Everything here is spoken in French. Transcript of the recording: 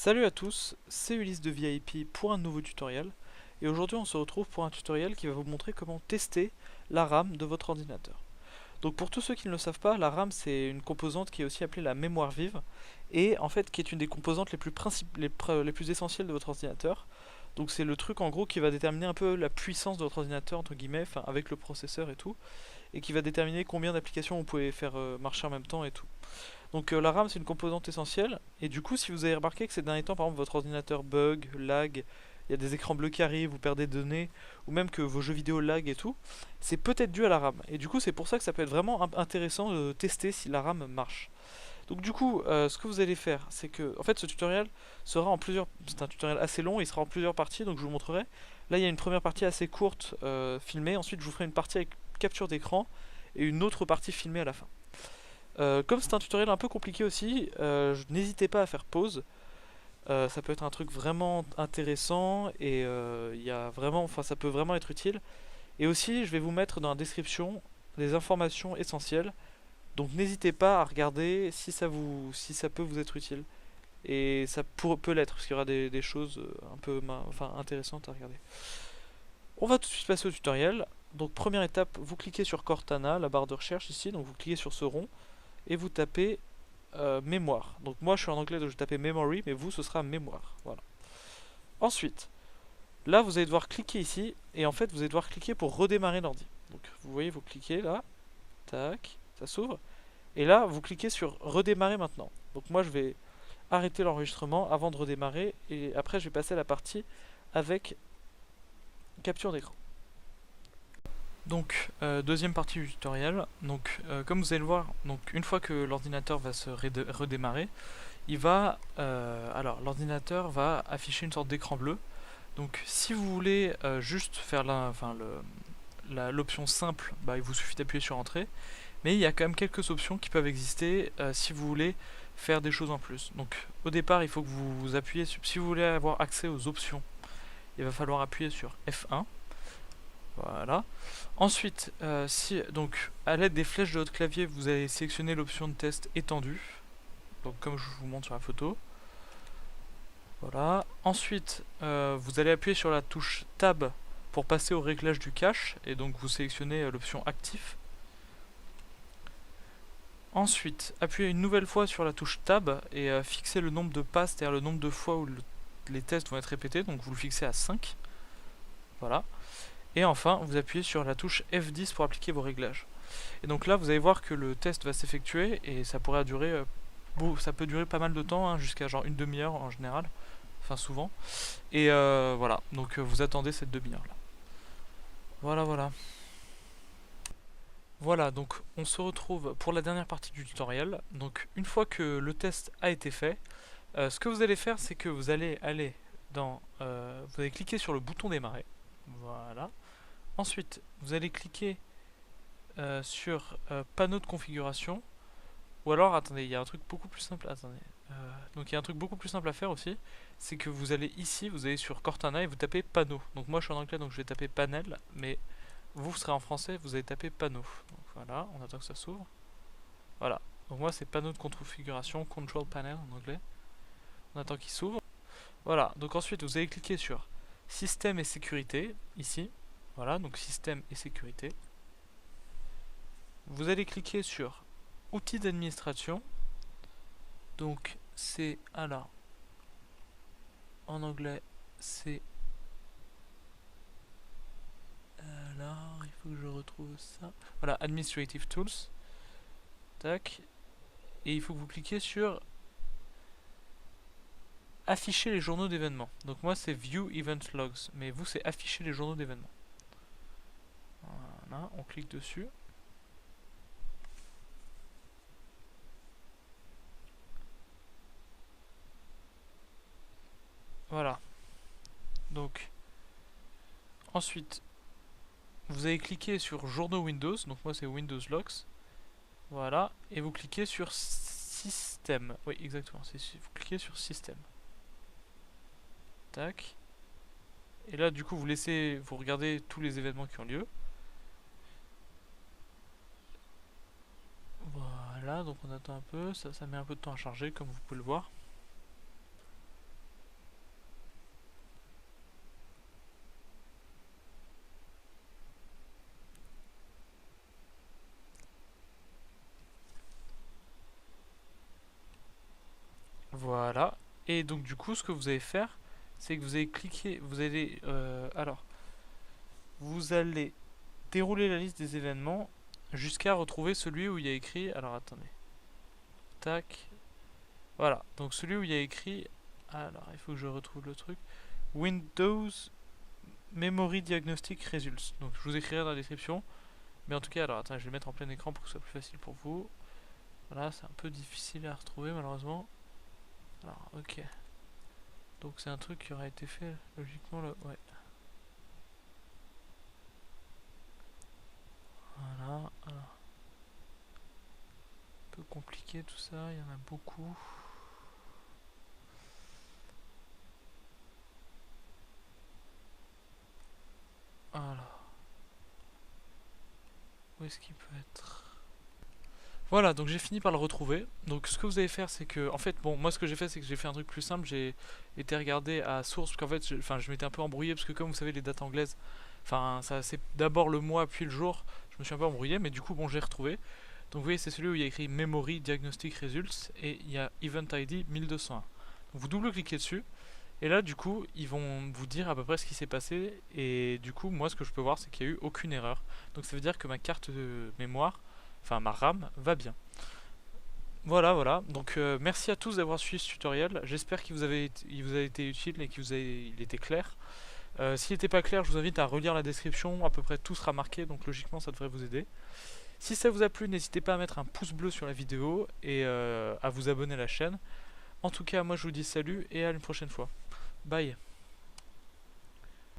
Salut à tous, c'est Ulysse de VIP pour un nouveau tutoriel et aujourd'hui on se retrouve pour un tutoriel qui va vous montrer comment tester la RAM de votre ordinateur. Donc pour tous ceux qui ne le savent pas, la RAM c'est une composante qui est aussi appelée la mémoire vive et en fait qui est une des composantes les plus essentielles de votre ordinateur. Donc c'est le truc en gros qui va déterminer un peu la puissance de votre ordinateur entre guillemets, enfin avec le processeur et tout, et qui va déterminer combien d'applications vous pouvez faire marcher en même temps et tout. Donc la RAM c'est une composante essentielle et du coup si vous avez remarqué que ces derniers temps par exemple votre ordinateur bug, lag, il y a des écrans bleus qui arrivent, vous perdez des données ou même que vos jeux vidéo lag et tout, c'est peut-être dû à la RAM. Et du coup c'est pour ça que ça peut être vraiment intéressant de tester si la RAM marche. Donc du coup ce que vous allez faire c'est que en fait ce tutoriel sera en plusieurs, c'est un tutoriel assez long, il sera en plusieurs parties donc je vous montrerai. Là il y a une première partie assez courte filmée, ensuite je vous ferai une partie avec capture d'écran et une autre partie filmée à la fin. Comme c'est un tutoriel un peu compliqué aussi, n'hésitez pas à faire pause. Ça peut être un truc vraiment intéressant et enfin, ça peut vraiment être utile. Et aussi, je vais vous mettre dans la description des informations essentielles. Donc n'hésitez pas à regarder si ça peut vous être utile. Et peut l'être, parce qu'il y aura des choses un peu enfin, intéressantes à regarder. On va tout de suite passer au tutoriel. Donc première étape, vous cliquez sur Cortana, la barre de recherche ici. Donc vous cliquez sur ce rond et vous tapez mémoire. Donc moi je suis en anglais donc je vais taper memory, mais vous ce sera mémoire. Voilà. Ensuite, là vous allez devoir cliquer ici, et en fait vous allez devoir cliquer pour redémarrer l'ordi. Donc vous voyez, vous cliquez là, tac, ça s'ouvre, et là vous cliquez sur redémarrer maintenant. Donc moi je vais arrêter l'enregistrement avant de redémarrer, et après je vais passer à la partie avec capture d'écran. Donc deuxième partie du tutoriel. Donc comme vous allez le voir, donc une fois que l'ordinateur va se redémarrer, l'ordinateur va afficher une sorte d'écran bleu. Donc si vous voulez juste faire l'option simple, bah, il vous suffit d'appuyer sur entrée. Mais il y a quand même quelques options qui peuvent exister si vous voulez faire des choses en plus. Donc au départ, il faut que vous appuyez si vous voulez avoir accès aux options, il va falloir appuyer sur F1. Voilà. Ensuite, donc à l'aide des flèches de votre clavier, vous allez sélectionner l'option de test étendue. Donc comme je vous montre sur la photo. Voilà. Ensuite, vous allez appuyer sur la touche Tab pour passer au réglage du cache, et donc vous sélectionnez l'option actif. Ensuite, appuyez une nouvelle fois sur la touche Tab et fixez le nombre de passes, c'est-à-dire le nombre de fois où les tests vont être répétés, donc vous le fixez à 5. Voilà. Et enfin, vous appuyez sur la touche F10 pour appliquer vos réglages. Et donc là, vous allez voir que le test va s'effectuer et ça pourrait durer, ça peut durer pas mal de temps, hein, jusqu'à genre une demi-heure en général, enfin souvent. Et voilà, donc vous attendez cette demi-heure là. Voilà, voilà. Voilà, donc on se retrouve pour la dernière partie du tutoriel. Donc une fois que le test a été fait, ce que vous allez faire, c'est que vous allez aller vous allez cliquer sur le bouton démarrer. Voilà. Ensuite, vous allez cliquer sur panneau de configuration. Ou alors, attendez, il y a un truc beaucoup plus simple. Attendez. Donc il y a un truc beaucoup plus simple à faire aussi, c'est que vous allez ici, vous allez sur Cortana et vous tapez panneau. Donc moi je suis en anglais donc je vais taper panel, mais vous serez en français, vous allez taper panneau. Donc voilà, on attend que ça s'ouvre. Voilà, donc moi c'est panneau de configuration, control panel en anglais. On attend qu'il s'ouvre. Voilà, donc ensuite vous allez cliquer sur système et sécurité, ici. Voilà, donc système et sécurité. Vous allez cliquer sur outils d'administration. Donc c'est alors en anglais c'est alors il faut que je retrouve ça. Voilà, Administrative Tools. Tac. Et il faut que vous cliquiez sur afficher les journaux d'événements. Donc moi c'est View Event Logs, mais vous c'est afficher les journaux d'événements. Voilà, on clique dessus. Voilà. Donc ensuite vous allez cliquer sur journaux Windows, donc moi c'est Windows Logs. Voilà, et vous cliquez sur système. Oui, exactement, vous cliquez sur système. Tac. Et là, du coup, vous regardez tous les événements qui ont lieu. Voilà, donc on attend un peu, ça met un peu de temps à charger, comme vous pouvez le voir. Voilà. Et donc du coup, ce que vous allez faire, c'est que vous allez cliquer, vous allez dérouler la liste des événements jusqu'à retrouver celui où il y a écrit. Alors attendez. Tac. Voilà. Donc celui où il y a écrit. Alors il faut que je retrouve le truc. Windows Memory Diagnostic Results. Donc je vous écrirai dans la description. Mais en tout cas, alors attends, je vais le mettre en plein écran pour que ce soit plus facile pour vous. Voilà, c'est un peu difficile à retrouver malheureusement. Alors, ok. Donc c'est un truc qui aurait été fait logiquement là. Ouais. Voilà. Alors. Un peu compliqué tout ça, il y en a beaucoup. Alors. Où est-ce qu'il peut être? Voilà, donc j'ai fini par le retrouver. Donc ce que vous allez faire, c'est que, en fait, bon, moi ce que j'ai fait, c'est que j'ai fait un truc plus simple. J'ai été regarder à source, parce qu'en fait, je m'étais un peu embrouillé, parce que comme vous savez, les dates anglaises, enfin, ça c'est d'abord le mois, puis le jour. Je me suis un peu embrouillé, mais du coup, bon, j'ai retrouvé. Donc vous voyez, c'est celui où il y a écrit Memory Diagnostic Results, et il y a Event ID 1201. Donc vous double-cliquez dessus, et là, du coup, ils vont vous dire à peu près ce qui s'est passé, et du coup, moi, ce que je peux voir, c'est qu'il n'y a eu aucune erreur. Donc ça veut dire que ma carte de mémoire, enfin ma RAM, va bien. Voilà, voilà. Donc merci à tous d'avoir suivi ce tutoriel. J'espère il vous a été utile et il était clair. S'il n'était pas clair, je vous invite à relire la description. À peu près tout sera marqué, donc logiquement ça devrait vous aider. Si ça vous a plu, n'hésitez pas à mettre un pouce bleu sur la vidéo et à vous abonner à la chaîne. En tout cas, moi je vous dis salut et à une prochaine fois. Bye.